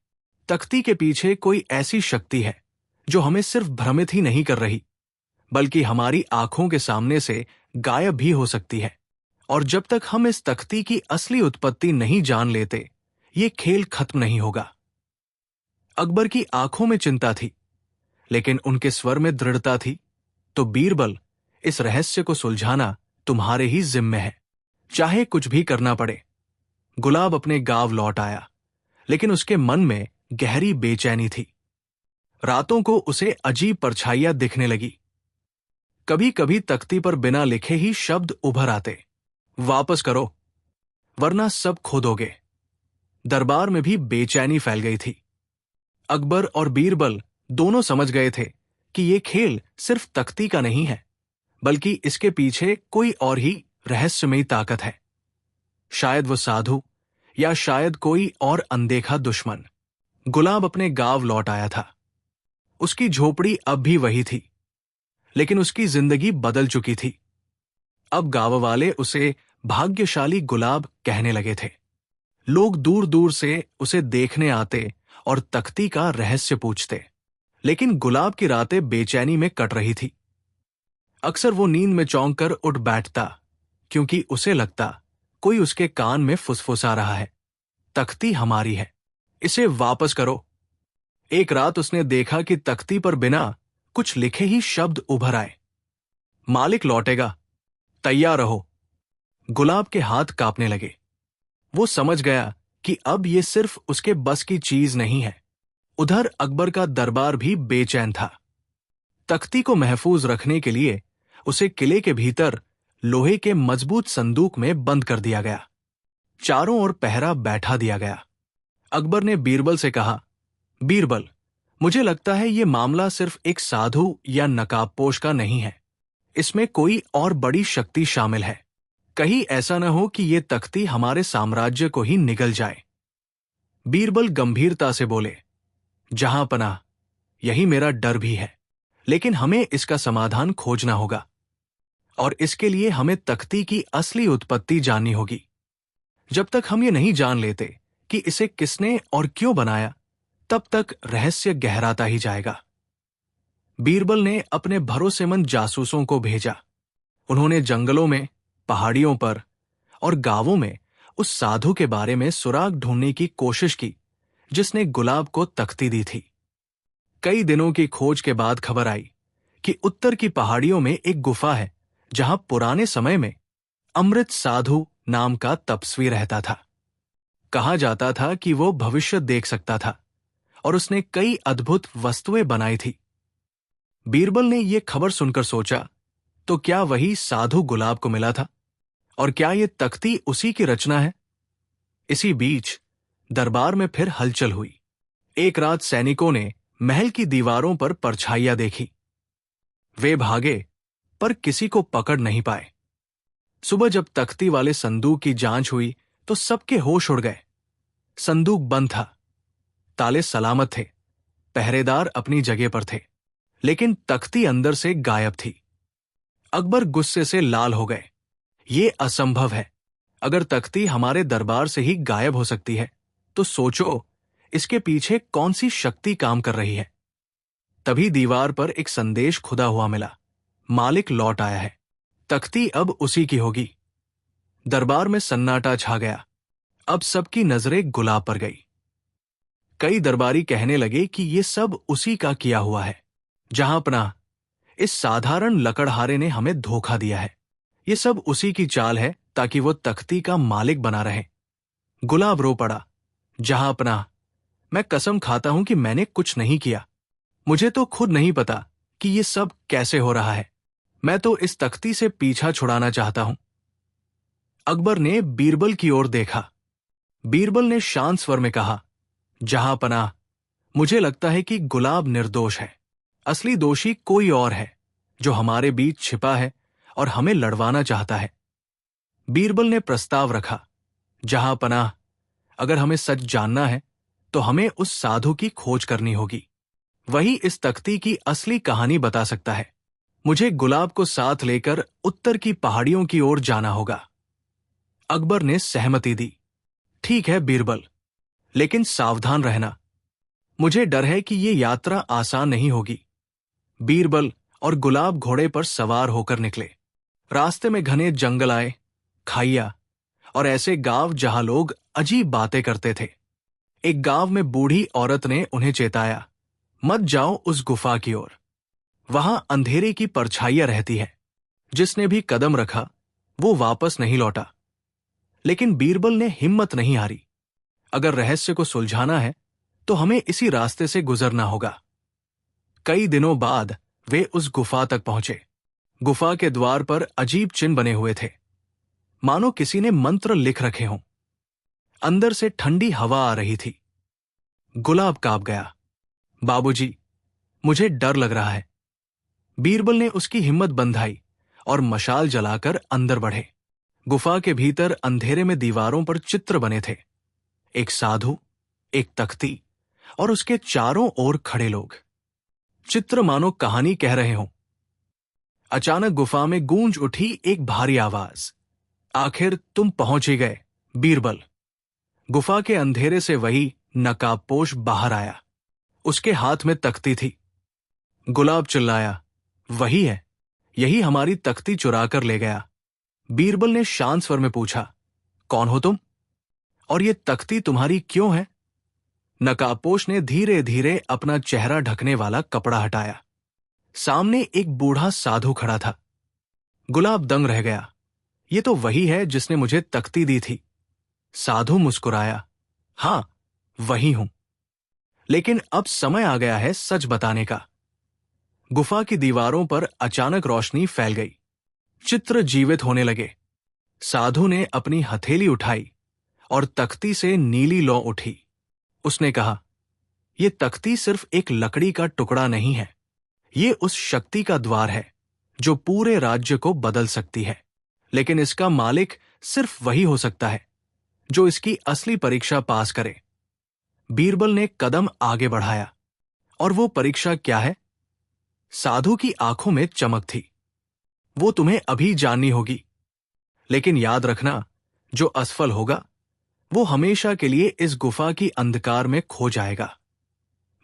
तख्ती के पीछे कोई ऐसी शक्ति है जो हमें सिर्फ भ्रमित ही नहीं कर रही, बल्कि हमारी आंखों के सामने से गायब भी हो सकती है। और जब तक हम इस तख्ती की असली उत्पत्ति नहीं जान लेते, ये खेल खत्म नहीं होगा। अकबर की आंखों में चिंता थी, लेकिन उनके स्वर में दृढ़ता थी। तो बीरबल, इस रहस्य को सुलझाना तुम्हारे ही जिम्मे है, चाहे कुछ भी करना पड़े। गुलाब अपने गांव लौट आया, लेकिन उसके मन में गहरी बेचैनी थी। रातों को उसे अजीब परछाइयां दिखने लगी। कभी कभी तख्ती पर बिना लिखे ही शब्द उभर आते, वापस करो वरना सब खो दोगे। दरबार में भी बेचैनी फैल गई थी। अकबर और बीरबल दोनों समझ गए थे कि ये खेल सिर्फ तख्ती का नहीं है, बल्कि इसके पीछे कोई और ही रहस्यमयी ताकत है। शायद वो साधु, या शायद कोई और अनदेखा दुश्मन। गुलाब अपने गांव लौट आया था। उसकी झोपड़ी अब भी वही थी, लेकिन उसकी जिंदगी बदल चुकी थी। अब गांव वाले उसे भाग्यशाली गुलाब कहने लगे थे। लोग दूर दूर से उसे देखने आते और तख्ती का रहस्य पूछते। लेकिन गुलाब की रातें बेचैनी में कट रही थी। अक्सर वो नींद में चौंक कर उठ बैठता, क्योंकि उसे लगता कोई उसके कान में फुसफुसा रहा है, तख्ती हमारी है, इसे वापस करो। एक रात उसने देखा कि तख्ती पर बिना कुछ लिखे ही शब्द उभर आए, मालिक लौटेगा, तैयार रहो। गुलाब के हाथ कांपने लगे। वो समझ गया कि अब ये सिर्फ उसके बस की चीज नहीं है। उधर अकबर का दरबार भी बेचैन था। तख्ती को महफूज रखने के लिए उसे किले के भीतर लोहे के मजबूत संदूक में बंद कर दिया गया। चारों ओर पहरा बैठा दिया गया। अकबर ने बीरबल से कहा, बीरबल, मुझे लगता है ये मामला सिर्फ एक साधु या नकाबपोश का नहीं है। इसमें कोई और बड़ी शक्ति शामिल है। कहीं ऐसा न हो कि ये तख्ती हमारे साम्राज्य को ही निगल जाए। बीरबल गंभीरता से बोले, जहां पनाह, यही मेरा डर भी है, लेकिन हमें इसका समाधान खोजना होगा और इसके लिए हमें तख्ती की असली उत्पत्ति जाननी होगी। जब तक हम ये नहीं जान लेते कि इसे किसने और क्यों बनाया, तब तक रहस्य गहराता ही जाएगा। बीरबल ने अपने भरोसेमंद जासूसों को भेजा। उन्होंने जंगलों में, पहाड़ियों पर और गांवों में उस साधु के बारे में सुराग ढूंढने की कोशिश की जिसने गुलाब को तख्ती दी थी। कई दिनों की खोज के बाद खबर आई कि उत्तर की पहाड़ियों में एक गुफा है जहां पुराने समय में अमृत साधु नाम का तपस्वी रहता था। कहा जाता था कि वो भविष्य देख सकता था और उसने कई अद्भुत वस्तुएं बनाई थी। बीरबल ने यह खबर सुनकर सोचा, तो क्या वही साधु गुलाब को मिला था? और क्या ये तख्ती उसी की रचना है? इसी बीच दरबार में फिर हलचल हुई। एक रात सैनिकों ने महल की दीवारों पर परछाइयां देखी। वे भागे, पर किसी को पकड़ नहीं पाए। सुबह जब तख्ती वाले संदूक की जांच हुई तो सबके होश उड़ गए। संदूक बंद था, ताले सलामत थे, पहरेदार अपनी जगह पर थे, लेकिन तख्ती अंदर से गायब थी। अकबर गुस्से से लाल हो गए। ये असंभव है। अगर तख्ती हमारे दरबार से ही गायब हो सकती है, तो सोचो इसके पीछे कौन सी शक्ति काम कर रही है। तभी दीवार पर एक संदेश खुदा हुआ मिला, मालिक लौट आया है, तख्ती अब उसी की होगी। दरबार में सन्नाटा छा गया। अब सबकी नजरें गुलाब पर गई। कई दरबारी कहने लगे कि ये सब उसी का किया हुआ है। जहां पनाह, इस साधारण लकड़हारे ने हमें धोखा दिया है। ये सब उसी की चाल है ताकि वो तख्ती का मालिक बना रहे। गुलाब रो पड़ा, जहां पनाह, मैं कसम खाता हूं कि मैंने कुछ नहीं किया। मुझे तो खुद नहीं पता कि ये सब कैसे हो रहा है। मैं तो इस तख्ती से पीछा छुड़ाना चाहता हूं। अकबर ने बीरबल की ओर देखा। बीरबल ने शांत स्वर में कहा, जहां पनाह, मुझे लगता है कि गुलाब निर्दोष है। असली दोषी कोई और है जो हमारे बीच छिपा है और हमें लड़वाना चाहता है। बीरबल ने प्रस्ताव रखा, जहां पनाह, अगर हमें सच जानना है तो हमें उस साधु की खोज करनी होगी। वही इस तख्ती की असली कहानी बता सकता है। मुझे गुलाब को साथ लेकर उत्तर की पहाड़ियों की ओर जाना होगा। अकबर ने सहमति दी। ठीक है बीरबल, लेकिन सावधान रहना। मुझे डर है कि ये यात्रा आसान नहीं होगी। बीरबल और गुलाब घोड़े पर सवार होकर निकले। रास्ते में घने जंगल आए, खाइया और ऐसे गांव जहां लोग अजीब बातें करते थे। एक गांव में बूढ़ी औरत ने उन्हें चेताया, मत जाओ उस गुफा की ओर। वहां अंधेरे की परछाइयां रहती है। जिसने भी कदम रखा वो वापस नहीं लौटा। लेकिन बीरबल ने हिम्मत नहीं हारी। अगर रहस्य को सुलझाना है तो हमें इसी रास्ते से गुजरना होगा। कई दिनों बाद वे उस गुफा तक पहुंचे। गुफा के द्वार पर अजीब चिन्ह बने हुए थे, मानो किसी ने मंत्र लिख रखे हों। अंदर से ठंडी हवा आ रही थी। गुलाब कांप गया। बाबूजी, मुझे डर लग रहा है। बीरबल ने उसकी हिम्मत बंधाई और मशाल जलाकर अंदर बढ़े। गुफा के भीतर अंधेरे में दीवारों पर चित्र बने थे, एक साधु, एक तख्ती और उसके चारों ओर खड़े लोग। चित्र मानो कहानी कह रहे हों। अचानक गुफा में गूंज उठी एक भारी आवाज, आखिर तुम पहुंच ही गए, बीरबल। गुफा के अंधेरे से वही नकाबपोश बाहर आया। उसके हाथ में तख्ती थी। गुलाब चिल्लाया, वही है, यही हमारी तख्ती चुरा कर ले गया। बीरबल ने शांत स्वर में पूछा, कौन हो तुम और ये तख्ती तुम्हारी क्यों है? नकाबपोश ने धीरे धीरे अपना चेहरा ढकने वाला कपड़ा हटाया। सामने एक बूढ़ा साधु खड़ा था। गुलाब दंग रह गया। ये तो वही है जिसने मुझे तख्ती दी थी। साधु मुस्कुराया, हां, वही हूं। लेकिन अब समय आ गया है सच बताने का। गुफा की दीवारों पर अचानक रोशनी फैल गई। चित्र जीवित होने लगे। साधु ने अपनी हथेली उठाई और तख्ती से नीली लौ उठी। उसने कहा, यह तख्ती सिर्फ एक लकड़ी का टुकड़ा नहीं है, ये उस शक्ति का द्वार है जो पूरे राज्य को बदल सकती है। लेकिन इसका मालिक सिर्फ वही हो सकता है जो इसकी असली परीक्षा पास करे। बीरबल ने कदम आगे बढ़ाया। और वो परीक्षा क्या है? साधु की आंखों में चमक थी। वो तुम्हें अभी जाननी होगी, लेकिन याद रखना, जो असफल होगा वो हमेशा के लिए इस गुफा की अंधकार में खो जाएगा।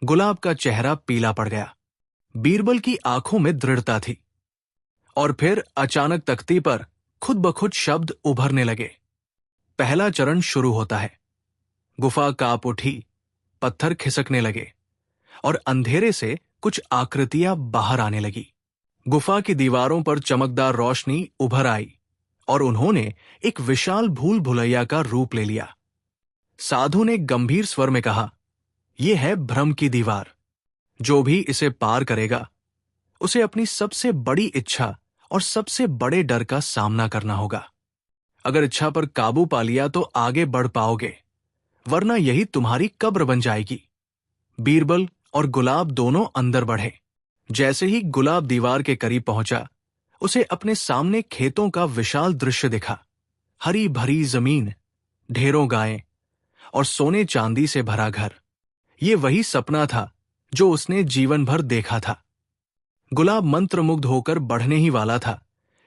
गुलाब का चेहरा पीला पड़ गया। बीरबल की आंखों में दृढ़ता थी। और फिर अचानक तख्ती पर खुद ब खुद शब्द उभरने लगे। पहला चरण शुरू होता है। गुफा कांप उठी, पत्थर खिसकने लगे और अंधेरे से कुछ आकृतियां बाहर आने लगी। गुफा की दीवारों पर चमकदार रोशनी उभर आई और उन्होंने एक विशाल भूल भुलैया का रूप ले लिया। साधु ने गंभीर स्वर में कहा, यह है भ्रम की दीवार। जो भी इसे पार करेगा उसे अपनी सबसे बड़ी इच्छा और सबसे बड़े डर का सामना करना होगा। अगर इच्छा पर काबू पा लिया तो आगे बढ़ पाओगे, वरना यही तुम्हारी कब्र बन जाएगी। बीरबल और गुलाब दोनों अंदर बढ़े। जैसे ही गुलाब दीवार के करीब पहुंचा, उसे अपने सामने खेतों का विशाल दृश्य दिखा। हरी भरी जमीन, ढेरों गायें और सोने चांदी से भरा घर। ये वही सपना था जो उसने जीवन भर देखा था। गुलाब मंत्रमुग्ध होकर बढ़ने ही वाला था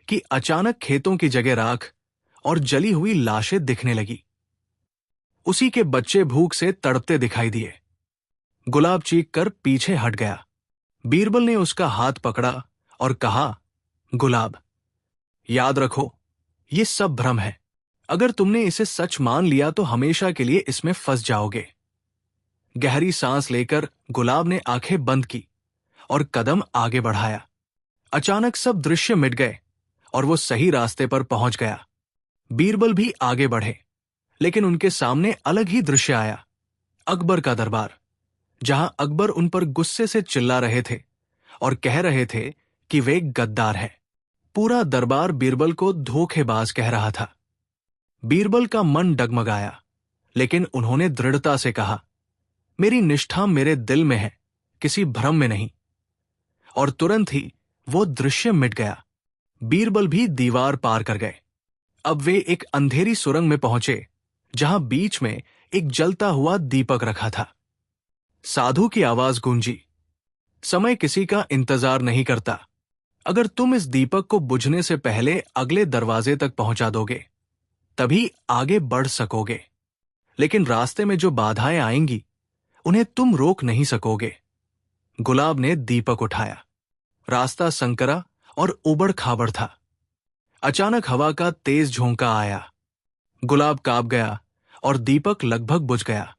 कि अचानक खेतों की जगह राख और जली हुई लाशें दिखने लगी। उसी के बच्चे भूख से तड़पते दिखाई दिए। गुलाब चीख कर पीछे हट गया। बीरबल ने उसका हाथ पकड़ा और कहा, गुलाब, याद रखो, ये सब भ्रम है। अगर तुमने इसे सच मान लिया तो हमेशा के लिए इसमें फंस जाओगे। गहरी सांस लेकर गुलाब ने आंखें बंद की और कदम आगे बढ़ाया। अचानक सब दृश्य मिट गए और वो सही रास्ते पर पहुंच गया। बीरबल भी आगे बढ़े, लेकिन उनके सामने अलग ही दृश्य आया। अकबर का दरबार, जहां अकबर उन पर गुस्से से चिल्ला रहे थे और कह रहे थे कि वे गद्दार हैं। पूरा दरबार बीरबल को धोखेबाज कह रहा था। बीरबल का मन डगमगाया, लेकिन उन्होंने दृढ़ता से कहा, मेरी निष्ठा मेरे दिल में है, किसी भ्रम में नहीं। और तुरंत ही वो दृश्य मिट गया। बीरबल भी दीवार पार कर गए। अब वे एक अंधेरी सुरंग में पहुंचे, जहां बीच में एक जलता हुआ दीपक रखा था। साधु की आवाज गूंजी, समय किसी का इंतजार नहीं करता। अगर तुम इस दीपक को बुझने से पहले अगले दरवाजे तक पहुंचा दोगे, तभी आगे बढ़ सकोगे। लेकिन रास्ते में जो बाधाएं आएंगी, उन्हें तुम रोक नहीं सकोगे। गुलाब ने दीपक उठाया। रास्ता संकरा और उबड़ खाबड़ था। अचानक हवा का तेज झोंका आया। गुलाब कांप गया और दीपक लगभग बुझ गया।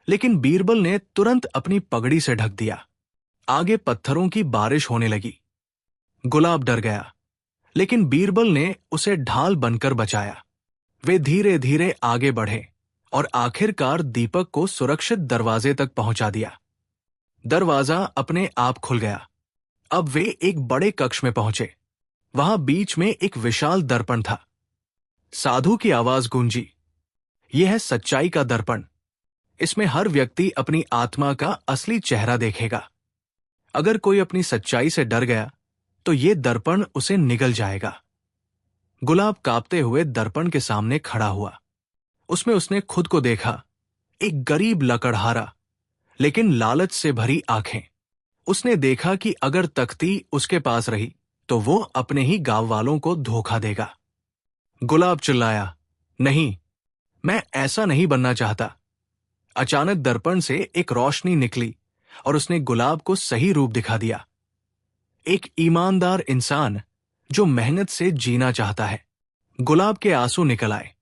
लेकिन बीरबल ने तुरंत अपनी पगड़ी से ढक दिया। आगे पत्थरों की बारिश होने लगी। गुलाब डर गया, लेकिन बीरबल ने उसे ढाल बनकर बचाया। वे धीरे धीरे आगे बढ़े और आखिरकार दीपक को सुरक्षित दरवाजे तक पहुंचा दिया। दरवाजा अपने आप खुल गया। अब वे एक बड़े कक्ष में पहुंचे। वहां बीच में एक विशाल दर्पण था। साधु की आवाज गूंजी, यह है सच्चाई का दर्पण। इसमें हर व्यक्ति अपनी आत्मा का असली चेहरा देखेगा। अगर कोई अपनी सच्चाई से डर गया तो यह दर्पण उसे निगल जाएगा। गुलाब कांपते हुए दर्पण के सामने खड़ा हुआ। उसमें उसने खुद को देखा, एक गरीब लकड़हारा, लेकिन लालच से भरी आंखें। उसने देखा कि अगर तख्ती उसके पास रही तो वो अपने ही गांव वालों को धोखा देगा। गुलाब चिल्लाया, नहीं, मैं ऐसा नहीं बनना चाहता। अचानक दर्पण से एक रोशनी निकली और उसने गुलाब को सही रूप दिखा दिया। एक ईमानदार इंसान जो मेहनत से जीना चाहता है। गुलाब के आंसू निकल आए।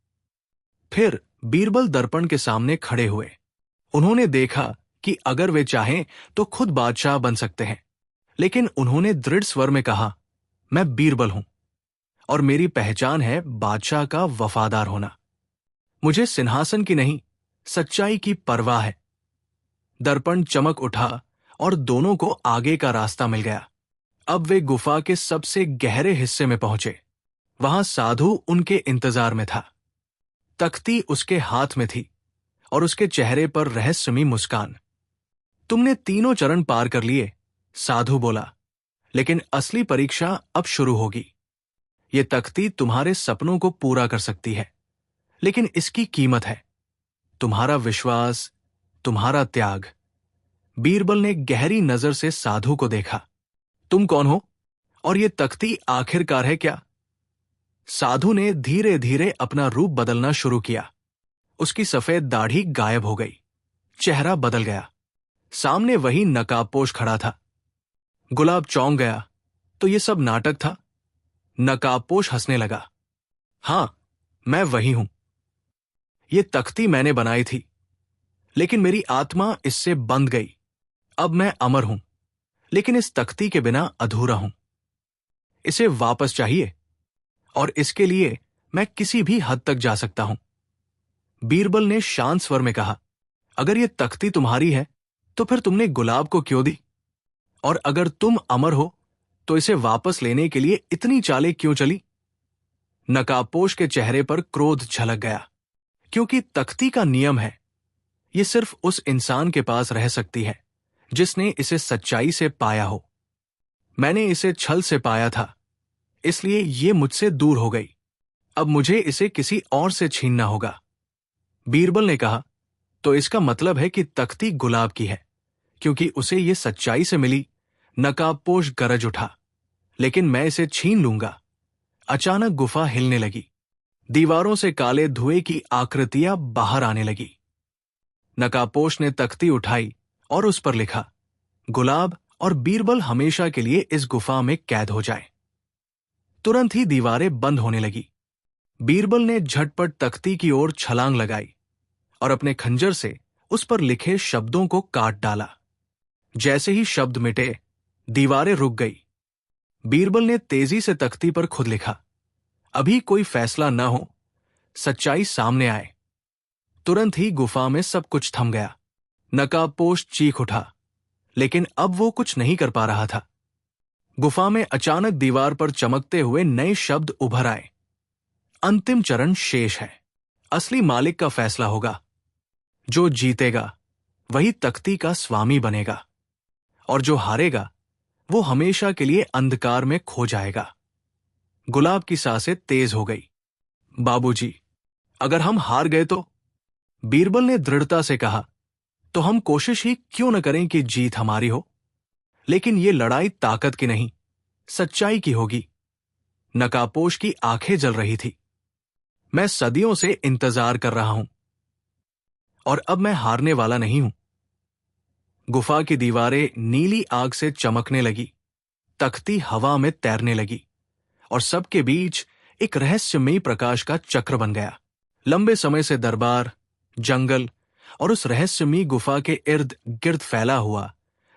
फिर बीरबल दर्पण के सामने खड़े हुए। उन्होंने देखा कि अगर वे चाहें तो खुद बादशाह बन सकते हैं, लेकिन उन्होंने दृढ़ स्वर में कहा, मैं बीरबल हूं और मेरी पहचान है बादशाह का वफादार होना। मुझे सिंहासन की नहीं, सच्चाई की परवाह है। दर्पण चमक उठा और दोनों को आगे का रास्ता मिल गया। अब वे गुफा के सबसे गहरे हिस्से में पहुंचे। वहां साधु उनके इंतजार में था। तख्ती उसके हाथ में थी और उसके चेहरे पर रहस्यमयी मुस्कान। तुमने तीनों चरण पार कर लिए, साधु बोला, लेकिन असली परीक्षा अब शुरू होगी। ये तख्ती तुम्हारे सपनों को पूरा कर सकती है, लेकिन इसकी कीमत है तुम्हारा विश्वास, तुम्हारा त्याग। बीरबल ने गहरी नजर से साधु को देखा। तुम कौन हो और ये तख्ती आखिरकार है क्या? साधु ने धीरे धीरे अपना रूप बदलना शुरू किया। उसकी सफेद दाढ़ी गायब हो गई, चेहरा बदल गया। सामने वही नकाबपोश खड़ा था। गुलाब चौंक गया, तो ये सब नाटक था? नकाबपोश हंसने लगा, हां, मैं वही हूं। ये तख्ती मैंने बनाई थी, लेकिन मेरी आत्मा इससे बंध गई। अब मैं अमर हूं, लेकिन इस तख्ती के बिना अधूरा हूं। इसे वापस चाहिए, और इसके लिए मैं किसी भी हद तक जा सकता हूं। बीरबल ने शांत स्वर में कहा, अगर यह तख्ती तुम्हारी है तो फिर तुमने गुलाब को क्यों दी? और अगर तुम अमर हो तो इसे वापस लेने के लिए इतनी चालें क्यों चली? नकाबपोश के चेहरे पर क्रोध झलक गया, क्योंकि तख्ती का नियम है, यह सिर्फ उस इंसान के पास रह सकती है जिसने इसे सच्चाई से पाया हो। मैंने इसे छल से पाया था, इसलिए ये मुझसे दूर हो गई। अब मुझे इसे किसी और से छीनना होगा। बीरबल ने कहा, तो इसका मतलब है कि तख्ती गुलाब की है, क्योंकि उसे ये सच्चाई से मिली। नकाबपोश गरज उठा, लेकिन मैं इसे छीन लूंगा। अचानक गुफा हिलने लगी। दीवारों से काले धुएं की आकृतियां बाहर आने लगी। नकाबपोश ने तख्ती उठाई और उस पर लिखा, गुलाब और बीरबल हमेशा के लिए इस गुफा में कैद हो जाए। तुरंत ही दीवारें बंद होने लगी। बीरबल ने झटपट तख्ती की ओर छलांग लगाई और अपने खंजर से उस पर लिखे शब्दों को काट डाला। जैसे ही शब्द मिटे, दीवारें रुक गई। बीरबल ने तेजी से तख्ती पर खुद लिखा, अभी कोई फैसला न हो, सच्चाई सामने आए। तुरंत ही गुफा में सब कुछ थम गया। नकाबपोश चीख उठा, लेकिन अब वो कुछ नहीं कर पा रहा था। गुफा में अचानक दीवार पर चमकते हुए नए शब्द उभर आए, अंतिम चरण शेष है। असली मालिक का फैसला होगा। जो जीतेगा वही तख्ती का स्वामी बनेगा, और जो हारेगा वो हमेशा के लिए अंधकार में खो जाएगा। गुलाब की सांसें तेज हो गई। बाबूजी, अगर हम हार गए तो? बीरबल ने दृढ़ता से कहा, तो हम कोशिश ही क्यों न करें कि जीत हमारी हो? लेकिन ये लड़ाई ताकत की नहीं, सच्चाई की होगी। नकाबपोश की आंखें जल रही थी। मैं सदियों से इंतजार कर रहा हूं, और अब मैं हारने वाला नहीं हूं। गुफा की दीवारें नीली आग से चमकने लगी, तख्ती हवा में तैरने लगी, और सबके बीच एक रहस्यमयी प्रकाश का चक्र बन गया। लंबे समय से दरबार, जंगल और उस रहस्यमयी गुफा के इर्द गिर्द फैला हुआ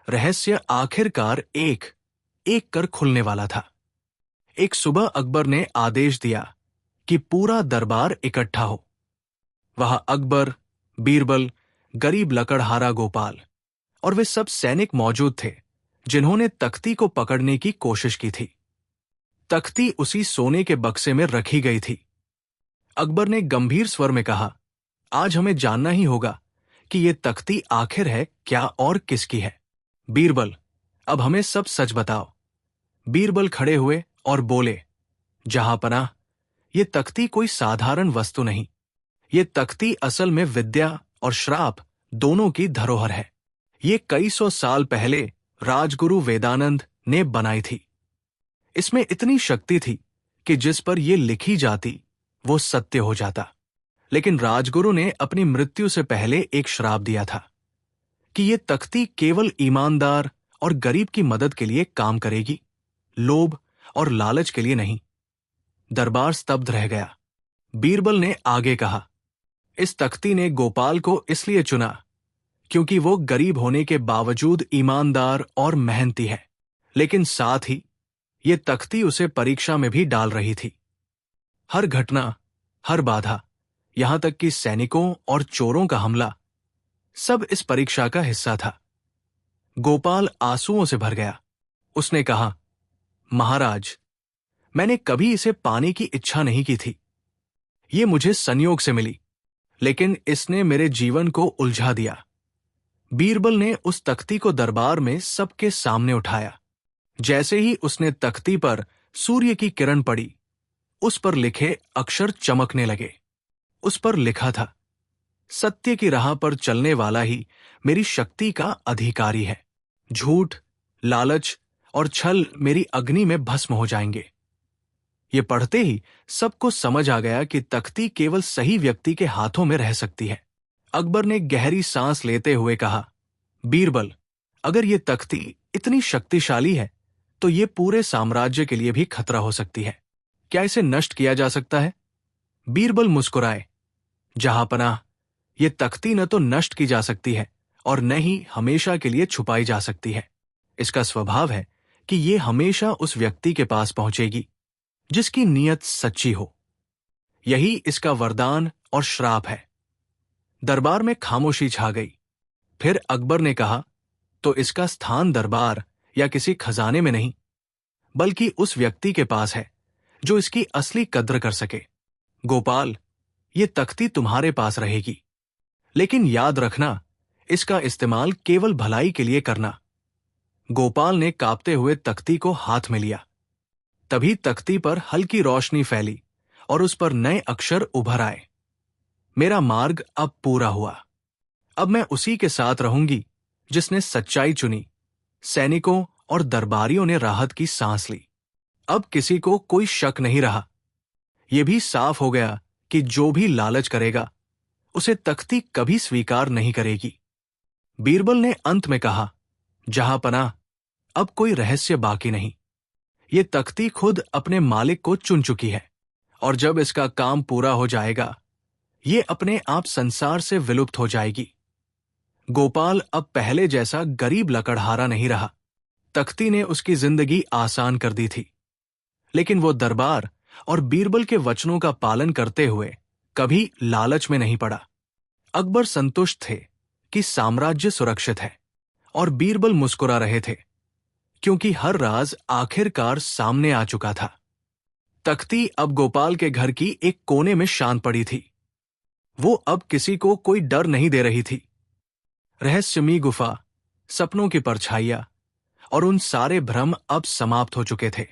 रहस्य आखिरकार एक एक कर खुलने वाला था। एक सुबह अकबर ने आदेश दिया कि पूरा दरबार इकट्ठा हो। वहां अकबर, बीरबल, गरीब लकड़हारा गोपाल और वे सब सैनिक मौजूद थे जिन्होंने तख्ती को पकड़ने की कोशिश की थी। तख्ती उसी सोने के बक्से में रखी गई थी। अकबर ने गंभीर स्वर में कहा, आज हमें जानना ही होगा कि यह तख्ती आखिर है क्या और किसकी है। बीरबल, अब हमें सब सच बताओ। बीरबल खड़े हुए और बोले, जहांपनाह, ये तख्ती कोई साधारण वस्तु नहीं। ये तख्ती असल में विद्या और श्राप दोनों की धरोहर है। ये कई सौ साल पहले राजगुरु वेदानंद ने बनाई थी। इसमें इतनी शक्ति थी कि जिस पर यह लिखी जाती वो सत्य हो जाता। लेकिन राजगुरु ने अपनी मृत्यु से पहले एक श्राप दिया था कि यह तख्ती केवल ईमानदार और गरीब की मदद के लिए काम करेगी, लोभ और लालच के लिए नहीं। दरबार स्तब्ध रह गया। बीरबल ने आगे कहा, इस तख्ती ने गोपाल को इसलिए चुना क्योंकि वो गरीब होने के बावजूद ईमानदार और मेहनती है, लेकिन साथ ही ये तख्ती उसे परीक्षा में भी डाल रही थी। हर घटना, हर बाधा, यहां तक कि सैनिकों और चोरों का हमला, सब इस परीक्षा का हिस्सा था। गोपाल आंसुओं से भर गया। उसने कहा, महाराज, मैंने कभी इसे पाने की इच्छा नहीं की थी। ये मुझे संयोग से मिली, लेकिन इसने मेरे जीवन को उलझा दिया। बीरबल ने उस तख्ती को दरबार में सबके सामने उठाया। जैसे ही उसने तख्ती पर सूर्य की किरण पड़ी, उस पर लिखे अक्षर चमकने लगे। उस पर लिखा था, सत्य की राह पर चलने वाला ही मेरी शक्ति का अधिकारी है। झूठ, लालच और छल मेरी अग्नि में भस्म हो जाएंगे। ये पढ़ते ही सबको समझ आ गया कि तख्ती केवल सही व्यक्ति के हाथों में रह सकती है। अकबर ने गहरी सांस लेते हुए कहा, बीरबल, अगर ये तख्ती इतनी शक्तिशाली है तो ये पूरे साम्राज्य के लिए भी खतरा हो सकती है। क्या इसे नष्ट किया जा सकता है? बीरबल मुस्कुराए। जहांपनाह, ये तख्ती न तो नष्ट की जा सकती है और न ही हमेशा के लिए छुपाई जा सकती है। इसका स्वभाव है कि ये हमेशा उस व्यक्ति के पास पहुंचेगी जिसकी नीयत सच्ची हो। यही इसका वरदान और श्राप है। दरबार में खामोशी छा गई। फिर अकबर ने कहा, तो इसका स्थान दरबार या किसी खजाने में नहीं, बल्कि उस व्यक्ति के पास है जो इसकी असली कद्र कर सके। गोपाल, ये तख्ती तुम्हारे पास रहेगी, लेकिन याद रखना, इसका इस्तेमाल केवल भलाई के लिए करना। गोपाल ने कांपते हुए तख्ती को हाथ में लिया। तभी तख्ती पर हल्की रोशनी फैली और उस पर नए अक्षर उभर आए। मेरा मार्ग अब पूरा हुआ। अब मैं उसी के साथ रहूंगी जिसने सच्चाई चुनी। सैनिकों और दरबारियों ने राहत की सांस ली। अब किसी को कोई शक नहीं रहा। यह भी साफ हो गया कि जो भी लालच करेगा उसे तख्ती कभी स्वीकार नहीं करेगी। बीरबल ने अंत में कहा, जहांपनाह, अब कोई रहस्य बाकी नहीं। ये तख्ती खुद अपने मालिक को चुन चुकी है और जब इसका काम पूरा हो जाएगा, ये अपने आप संसार से विलुप्त हो जाएगी। गोपाल अब पहले जैसा गरीब लकड़हारा नहीं रहा। तख्ती ने उसकी जिंदगी आसान कर दी थी, लेकिन वो दरबार और बीरबल के वचनों का पालन करते हुए कभी लालच में नहीं पड़ा। अकबर संतुष्ट थे कि साम्राज्य सुरक्षित है और बीरबल मुस्कुरा रहे थे क्योंकि हर राज आखिरकार सामने आ चुका था। तख्ती अब गोपाल के घर की एक कोने में शांत पड़ी थी। वो अब किसी को कोई डर नहीं दे रही थी। रहस्यमयी गुफा, सपनों की परछाइयां और उन सारे भ्रम अब समाप्त हो चुके थे।